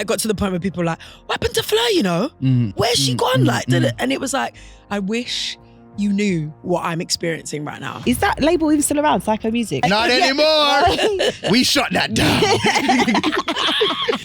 I got to the point where people were like, what happened to Fleur, you know? Where's she gone? And it was like, I wish you knew what I'm experiencing right now. Is that label even still around, Psycho Music? Not anymore. We shut that down.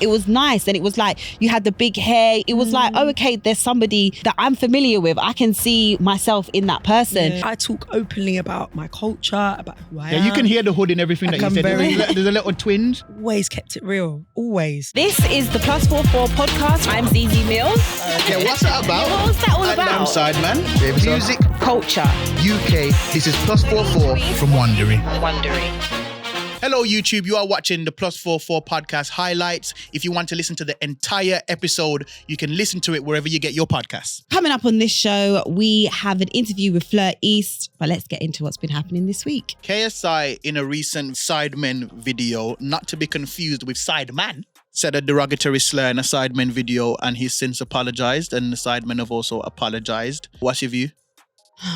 It was nice, and it was like you had the big hair. It was like, oh, okay, there's somebody that I'm familiar with. I can see myself in that person. Yeah. I talk openly about my culture, about who I am. Yeah, you can hear the hood in everything that you said. There's a little twinge. Always kept it real. Always. This is the Plus 44 podcast. I'm Zeze Millz. Yeah, what's that about? What's that all And about? I'm Sideman. Music, Culture. UK. This is Plus 44 from Wondery. Wondery. Hello, YouTube. You are watching the Plus 44 podcast highlights. If you want to listen to the entire episode, you can listen to it wherever you get your podcasts. Coming up on this show, we have an interview with Fleur East, but let's get into what's been happening this week. KSI, in a recent Sidemen video, not to be confused with Sideman, said a derogatory slur in a Sidemen video, and he's since apologized, and the Sidemen have also apologized. What's your view?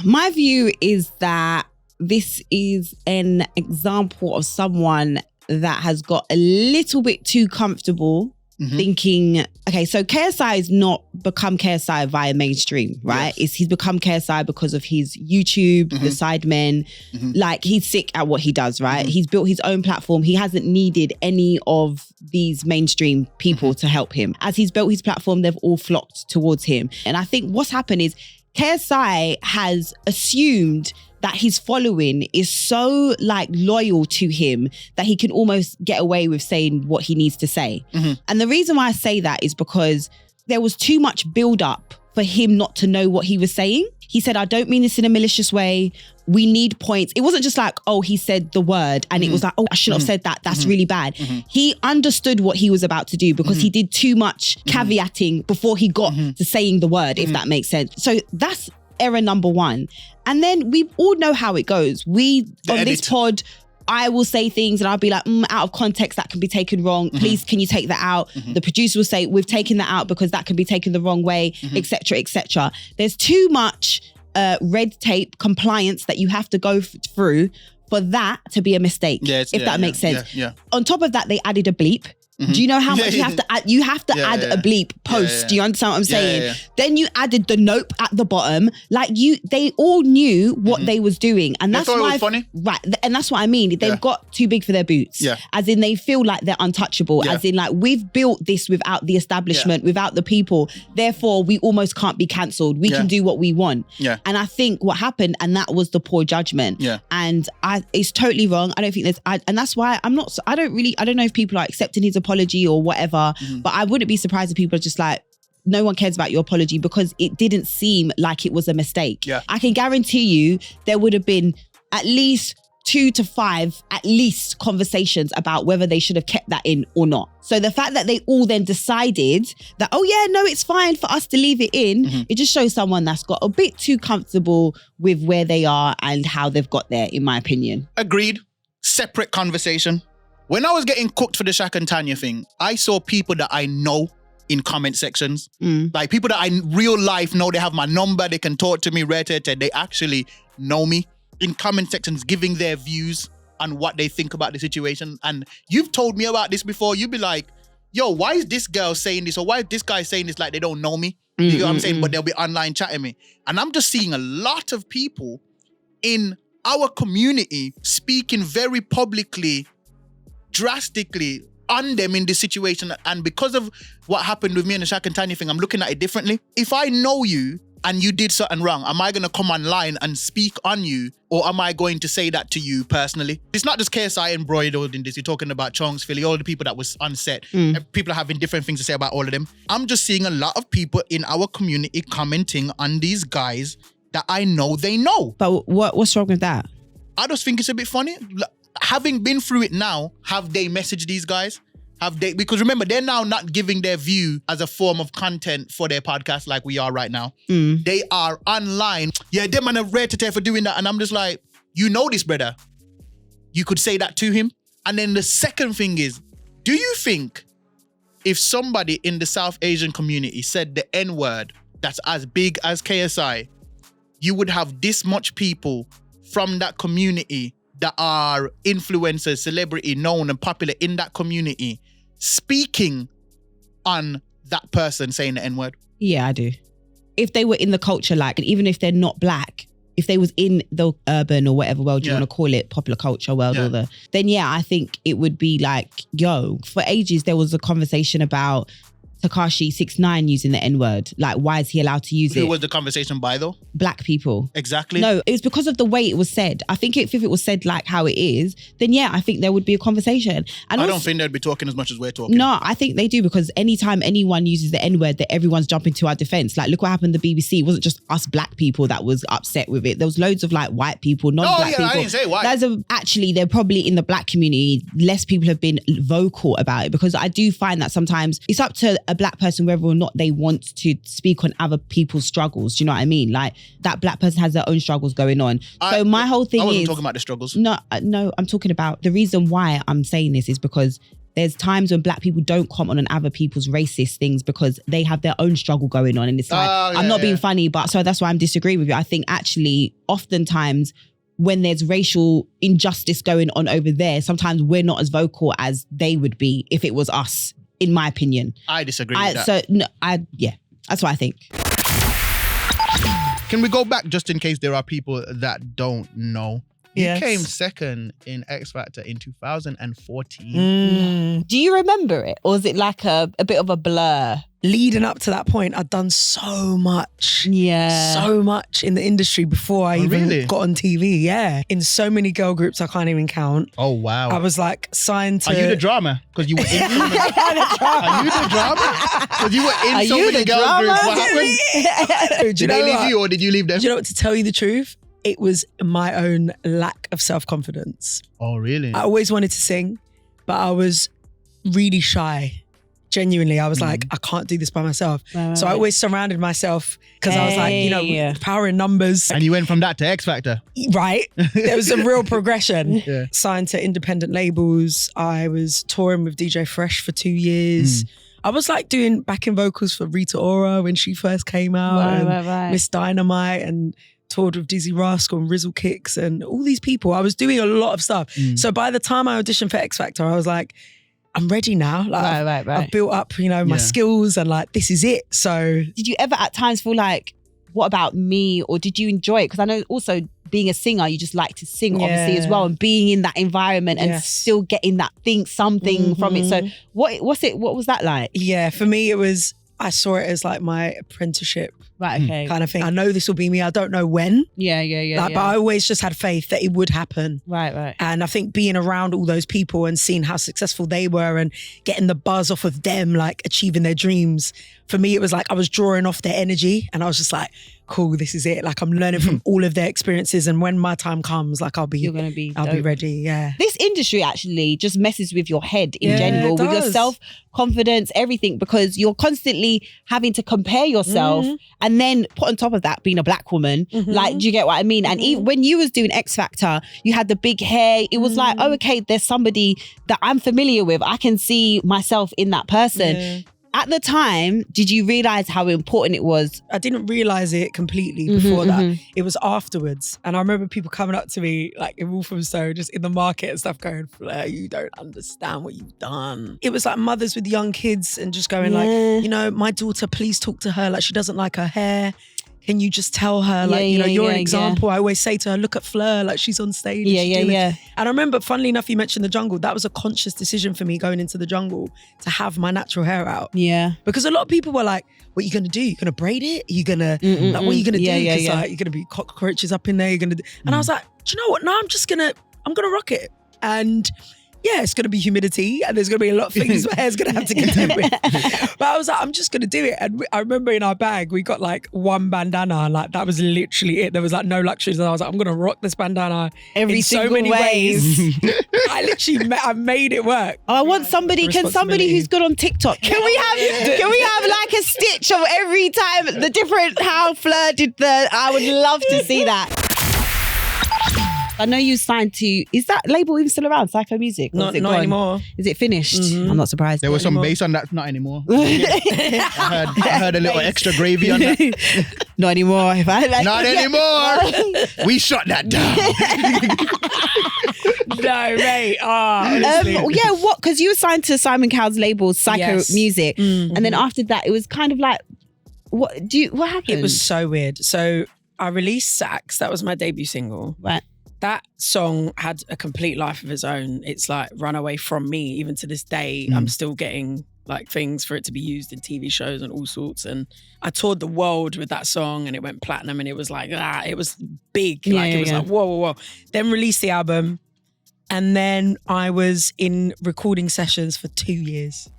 My view is that this is an example of someone that has got a little bit too comfortable thinking, okay, so KSI has not become KSI via mainstream, right? Yes. He's become KSI because of his YouTube, the Sidemen. Like, he's sick at what he does, right? He's built his own platform. He hasn't needed any of these mainstream people to help him. As he's built his platform, they've all flocked towards him. And I think what's happened is KSI has assumed that his following is so like loyal to him that he can almost get away with saying what he needs to say. And the reason why I say that is because there was too much build up for him not to know what he was saying. He said, I don't mean this in a malicious way. We need points. It wasn't just like, oh, he said the word and it was like, oh, I shouldn't have said that. That's really bad. He understood what he was about to do because he did too much caveating before he got to saying the word, if that makes sense. So that's error number one. And then we all know how it goes. This pod, I will say things and I'll be like, out of context, that can be taken wrong. Please, can you take that out? The producer will say, we've taken that out because that can be taken the wrong way, etc., etc. There's too much red tape compliance that you have to go through for that to be a mistake, if that makes sense. Yeah. On top of that, they added a bleep. Do you know how much you have to add? You have to add a bleep post. Do you understand what I'm saying? Yeah. Then you added the nope at the bottom. Like they all knew what they was doing. And that's thought why, it was funny? right. And that's what I mean. They've got too big for their boots. Yeah. As in they feel like they're untouchable. Yeah. As in like, we've built this without the establishment, without the people. Therefore, we almost can't be cancelled. We can do what we want. Yeah. And I think what happened, and that was the poor judgment. Yeah. And it's totally wrong. I don't think and that's why I don't know if people are accepting his apology or whatever, but I wouldn't be surprised if people are just like, no one cares about your apology because it didn't seem like it was a mistake. Yeah. I can guarantee you there would have been at least 2 to 5 conversations about whether they should have kept that in or not. So the fact that they all then decided that, oh yeah, no, it's fine for us to leave it in, it just shows someone that's got a bit too comfortable with where they are and how they've got there, in my opinion. Agreed. Separate conversation. When I was getting cooked for the Shaq and Tanya thing, I saw people that I know in comment sections. Like people that I in real life know, they have my number, they can talk to me, they actually know me in comment sections, giving their views on what they think about the situation. And you've told me about this before. You'd be like, yo, why is this girl saying this? Or why is this guy saying this like they don't know me? You know what I'm saying? But they'll be online chatting me. And I'm just seeing a lot of people in our community speaking very publicly, drastically on them in this situation. And because of what happened with me and the Shaq and Tanya thing, I'm looking at it differently. If I know you and you did something wrong, am I going to come online and speak on you, or am I going to say that to you personally? It's not just KSI embroidered in this. You're talking about Chunks, Philly, all the people that was on set. People are having different things to say about all of them. I'm just seeing a lot of people in our community commenting on these guys that I know they know. But what's wrong with that? I just think it's a bit funny. Having been through it now, have they messaged these guys? Because remember, they're now not giving their view as a form of content for their podcast like we are right now. They are online. Yeah, them man are rare to tell for doing that. And I'm just like, you know this, brother. You could say that to him. And then the second thing is, do you think if somebody in the South Asian community said the N-word that's as big as KSI, you would have this much people from that community that are influencers, celebrity, known and popular in that community, speaking on that person saying the N-word? Yeah, I do. If they were in the culture, like, and even if they're not black, if they was in the urban or whatever world you want to call it, popular culture world, or then I think it would be like, yo, for ages there was a conversation about Tekashi 6ix9ine using the N-word. Like, why is he allowed to use it? Who was the conversation by though? Black people. Exactly. No, it was because of the way it was said. I think if it was said like how it is, then I think there would be a conversation. And I don't think they'd be talking as much as we're talking. No, I think they do, because anytime anyone uses the N-word, that everyone's jumping to our defense. Like, look what happened to the BBC. It wasn't just us black people that was upset with it. There was loads of like white people, non-black people. I didn't say white. Actually, they're probably in the black community, less people have been vocal about it, because I do find that sometimes it's up to a black person whether or not they want to speak on other people's struggles. Do you know what I mean? Like, that black person has their own struggles going on. So my whole thing is... I wasn't talking about the struggles. No, I'm talking about the reason why I'm saying this is because there's times when black people don't comment on other people's racist things because they have their own struggle going on. And it's like, I'm not being funny, but so that's why I'm disagreeing with you. I think actually, oftentimes, when there's racial injustice going on over there, sometimes we're not as vocal as they would be if it was us, in my opinion. I disagree with that. So, no, that's what I think. Can we go back just in case there are people that don't know? You came second in X Factor in 2014. Do you remember it? Or is it like a bit of a blur? Leading up to that point, I'd done so much. Yeah. So much in the industry before I even got on TV. Yeah. In so many girl groups I can't even count. Oh, wow. I was like signed to... Are you the drama? Because you were in so many... Are you the drama? Because you were in so many girl groups. What happened? Did they leave you or did you leave them? Do you know what, to tell you the truth? It was my own lack of self-confidence. Oh, really? I always wanted to sing, but I was really shy. Genuinely, I was like, I can't do this by myself. So I always surrounded myself because I was like, power in numbers. And you went from that to X Factor. Right. There was a real progression. Signed to independent labels. I was touring with DJ Fresh for 2 years. I was like doing backing vocals for Rita Ora when she first came out. Miss Dynamite, and toured with Dizzy Rascal and Rizzle Kicks and all these people. I was doing a lot of stuff. So by the time I auditioned for X Factor, I was like, I'm ready now. Like, I've built up, my skills and like, this is it. So did you ever at times feel like, what about me? Or did you enjoy it? Because I know also being a singer, you just like to sing obviously as well, and being in that environment and still getting that something from it. So what was that like? Yeah, for me, I saw it as like my apprenticeship. Right, okay. Kind of thing. I know this will be me. I don't know when. Yeah. But I always just had faith that it would happen. Right. And I think being around all those people and seeing how successful they were and getting the buzz off of them, like achieving their dreams, for me, it was like I was drawing off their energy and I was just like, cool, this is it. Like I'm learning from all of their experiences, and when my time comes, like I'll be ready. Yeah. This industry actually just messes with your head in general, with your self-confidence, everything, because you're constantly having to compare yourself and then put on top of that being a black woman. Like, do you get what I mean? And even when you was doing X Factor, you had the big hair. It was like, oh, okay, there's somebody that I'm familiar with. I can see myself in that person. At the time, did you realize how important it was? I didn't realize it completely before that. It was afterwards. And I remember people coming up to me, like in Walthamstow, just in the market and stuff, going, Fleur, you don't understand what you've done. It was like mothers with young kids and just going like, my daughter, please talk to her. Like, she doesn't like her hair. Can you just tell her, you're an example. I always say to her, look at Fleur, like she's on stage. And I remember, funnily enough, you mentioned the jungle. That was a conscious decision for me going into the jungle to have my natural hair out. Yeah. Because a lot of people were like, what are you going to do? You're going to braid it? Are you going to, like, what are you going to do? Because like, you're going to be cockroaches up in there. You're going to, and I was like, do you know what? No, I'm going to rock it. And yeah, it's going to be humidity and there's going to be a lot of things my hair's going to have to contend with. But I was like, I'm just going to do it. And I remember in our bag, we got like one bandana and like that was literally it. There was like no luxuries. And I was like, I'm going to rock this bandana in so many ways. I made it work. Oh, I want somebody, can somebody who's good on TikTok, can we have like a stitch of every time the different, how Fleur did I would love to see that. I know you signed to, is that label even still around, Psycho Music? Not anymore. Is it finished? I'm not surprised. There was some bass on that, not anymore. I heard a little extra gravy on that. Not anymore. If I like, Not anymore. We shut that down. No, mate. Honestly. Yeah, what? Because you were signed to Simon Cowell's label, Psycho Music, and then after that, it was kind of like, what happened? It was so weird. So I released Sax. That was my debut single. Right. That song had a complete life of its own. It's like run away from me. Even to this day, I'm still getting like things for it to be used in TV shows and all sorts. And I toured the world with that song and it went platinum and it was like, it was big. Like it was like, whoa. Then released the album. And then I was in recording sessions for 2 years.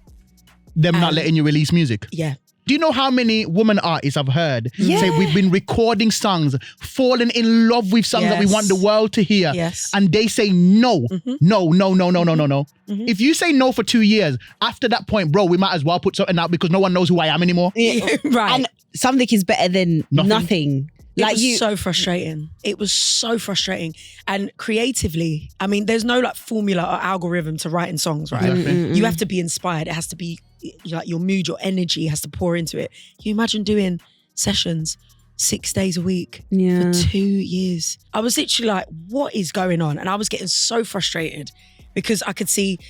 Them not letting you release music? Yeah. Do you know how many woman artists I've heard say we've been recording songs, falling in love with songs that we want the world to hear, and they say no, no. If you say no for 2 years, after that point, bro, we might as well put something out because no one knows who I am anymore. Right. And something is better than nothing. It was so frustrating. It was so frustrating. And creatively, I mean, there's no like formula or algorithm to writing songs, right? You have to be inspired. It has to be like your mood, your energy has to pour into it. Can you imagine doing sessions 6 days a week for 2 years? I was literally like, what is going on? And I was getting so frustrated because I could see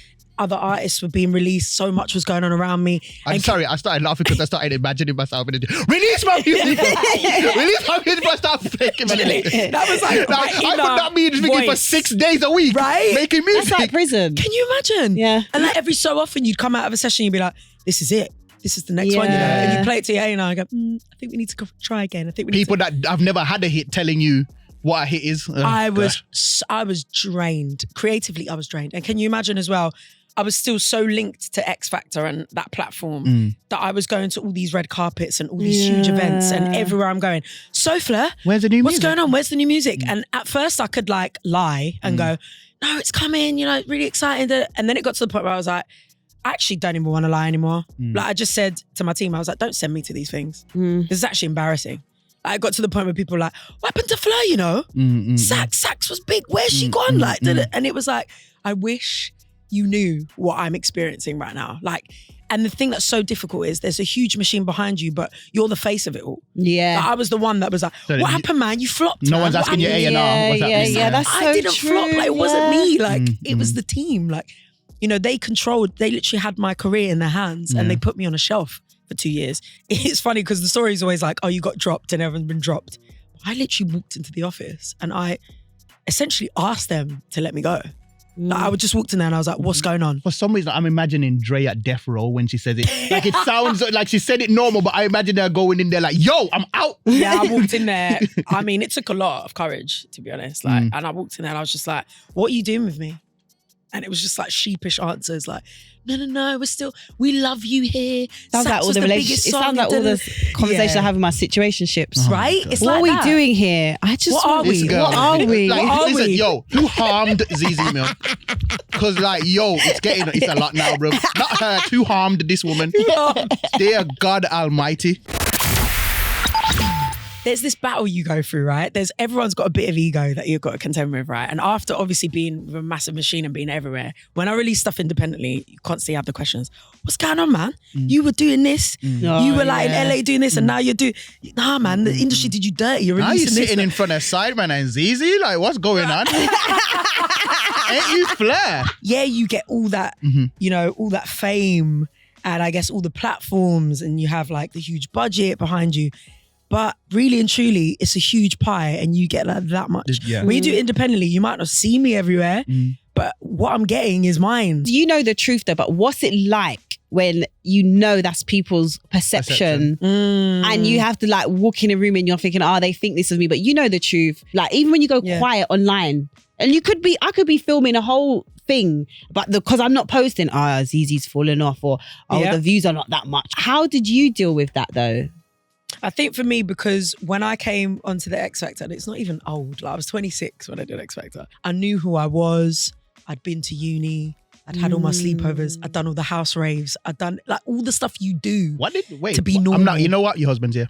other artists were being released. So much was going on around me. I'm sorry, I started laughing because I started imagining myself in release my music. Release my music before I start flicking. That was like I could not be thinking for 6 days a week, right? Making music. That's like prison. Can you imagine? Yeah. And like every so often you'd come out of a session, you'd be like, this is it. This is the next one, you know. And you play it to your and I go, I think we need to try again. I think we need people that I've never had a hit telling you what a hit is. I was drained. Creatively, I was drained. And can you imagine as well, I was still so linked to X Factor and that platform that I was going to all these red carpets and all these huge events and everywhere I'm going. So Fleur, where's the new music? What's going on? Where's the new music? And at first I could like lie and go, no, it's coming, you know, really excited. And then it got to the point where I was like, I actually don't even want to lie anymore. Like I just said to my team, I was like, don't send me to these things. This is actually embarrassing. I got to the point where people were like, what happened to Fleur, you know? Sax was big. Where's she gone? Like, and it was like, I wish you knew what I'm experiencing right now. Like, and the thing that's so difficult is there's a huge machine behind you, but you're the face of it all. Yeah. Like, I was the one that was like, what happened, man? You flopped. No one's asking you A&R. What's happening? Yeah, that's so I didn't true. flop. Like, it wasn't me. Like, it was the team. Like, you know, they literally had my career in their hands and they put me on a shelf for 2 years. It's funny because the story is always like, oh, you got dropped and everyone's been dropped. I literally walked into the office and I essentially asked them to let me go. Like, I would just walked in there and I was like, what's going on? For some reason, I'm imagining Dre at death row when she says it. Like, it sounds like she said it normal, but I imagine her going in there like, yo, I'm out. Yeah, I walked in there. I mean, it took a lot of courage, to be honest. Like, and I walked in there and I was just like, what are you doing with me? And it was just like sheepish answers like, no, we love you here. Sounds like all the relationships. It sounds like all the conversations I have in my situationships. Right? It's what like are we that. doing here? What are we? What are we? Like, listen, yo, who harmed Zeze Millz? Because like, yo, it's a lot now, bro. Not her, who harmed this woman? Dear God Almighty. There's this battle you go through, right? Everyone's got a bit of ego that you've got to contend with, right? And after obviously being with a massive machine and being everywhere, when I release stuff independently, you constantly have the questions, what's going on, man? You were doing this. You were like in LA doing this and now you're doing, nah, man, the industry did you dirty. You're now releasing you're this. sitting in front of Sideman and Zeze? Like, what's going on? Ain't you Fleur? Yeah, you get all that, you know, all that fame and I guess all the platforms and you have like the huge budget behind you. But really and truly, it's a huge pie and you get like that much. Yeah. When you do it independently, you might not see me everywhere, but what I'm getting is mine. Do you know the truth though? But what's it like when you know that's people's perception and you have to like walk in a room and you're thinking, oh, they think this is me, but you know the truth. Like even when you go quiet online and I could be filming a whole thing, but because I'm not posting, Zeze's fallen off or the views are not that much. How did you deal with that though? I think for me, because when I came onto the X Factor, and it's not even old, like I was 26 when I did X Factor. I knew who I was. I'd been to uni. I'd had all my sleepovers. I'd done all the house raves. I'd done like all the stuff you do to be normal. I'm not, you know what? Your husband's here.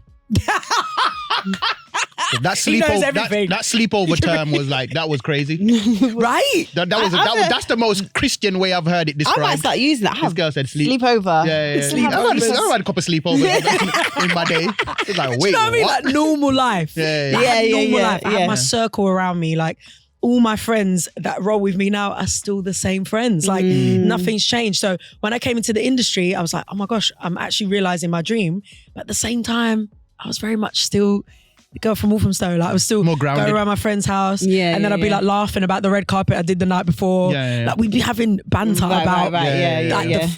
That He knows sleepover, everything. that sleepover term was like, that was crazy. Right? That's the most Christian way I've heard it I described. might start using that. This girl said sleep. Sleepover. Yeah. I've had a couple of sleepovers in my day. It's like, wait, You know what I mean? Like normal life. Yeah. Like, I had normal life. I yeah. have my circle around me. Like all my friends that roll with me now are still the same friends. Like nothing's changed. So when I came into the industry, I was like, oh my gosh, I'm actually realizing my dream. But at the same time, I was very much still the girl from Walthamstow. Like I was still More grounded. going around my friend's house. Yeah, and then I'd be like laughing about the red carpet I did the night before. Yeah. Like we'd be having banter about like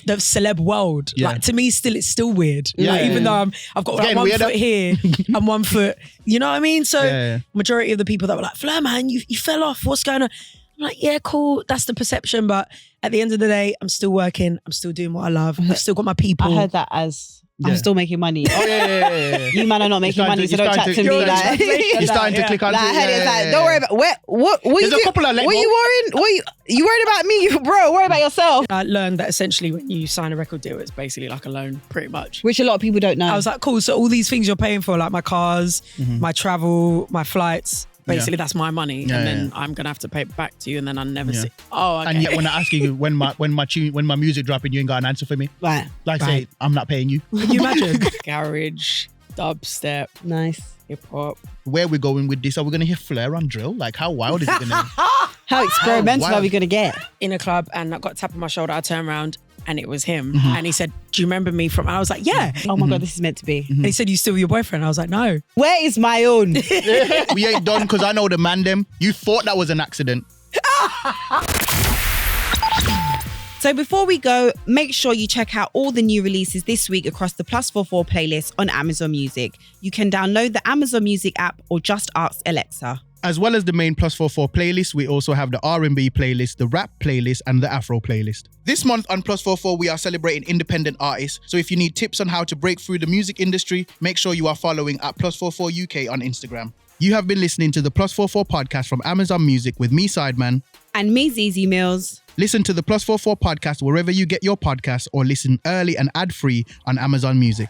the celeb world. Yeah. Like to me, it's still weird. Yeah, Like, yeah, even yeah. though I've got like Getting one weirder. foot here and one foot, you know what I mean? So Yeah. majority of the people that were like, Fleur, man, you fell off. What's going on? I'm like, yeah, cool. That's the perception. But at the end of the day, I'm still working. I'm still doing what I love. I've still got my people. I heard that as I'm still making money. Oh, yeah. You man are not making money, so don't chat to me. Like, You're starting to click on like, I heard it's like, yeah. don't worry about what There's you a couple I let what go. you worrying? You worried about me, bro? Worry about yourself. I learned that essentially when you sign a record deal, it's basically like a loan, pretty much. Which a lot of people don't know. I was like, cool. So all these things you're paying for, like my cars, my travel, my flights, basically that's my money. Yeah, and then I'm going to have to pay it back to you. And then I never see. Oh, okay. And yet when I ask you when my music dropping, you ain't got an answer for me. Right. Like say, I'm not paying you. Can you imagine? Garage, dubstep, Nice. hip hop. Where we going with this? Are we gonna hear Fleur on drill? Like how wild is it gonna be? How experimental wow. are we going to get? In a club and I got a tap on my shoulder. I turned around and it was him. And he said, do you remember me from? And I was like, yeah. Oh my God, this is meant to be. And he said, you still your boyfriend? I was like, no. Where is my own? We ain't done because I know the man them. You thought that was an accident. So before we go, make sure you check out all the new releases this week across the +44 playlist on Amazon Music. You can download the Amazon Music app or just ask Alexa. As well as the main +44 playlist, we also have the R&B playlist, the rap playlist, and the Afro playlist. This month on +44, we are celebrating independent artists. So if you need tips on how to break through the music industry, make sure you are following at +44 UK on Instagram. You have been listening to the +44 podcast from Amazon Music with me, Sideman. And me, Zeze Millz. Listen to the +44 podcast wherever you get your podcasts or listen early and ad-free on Amazon Music.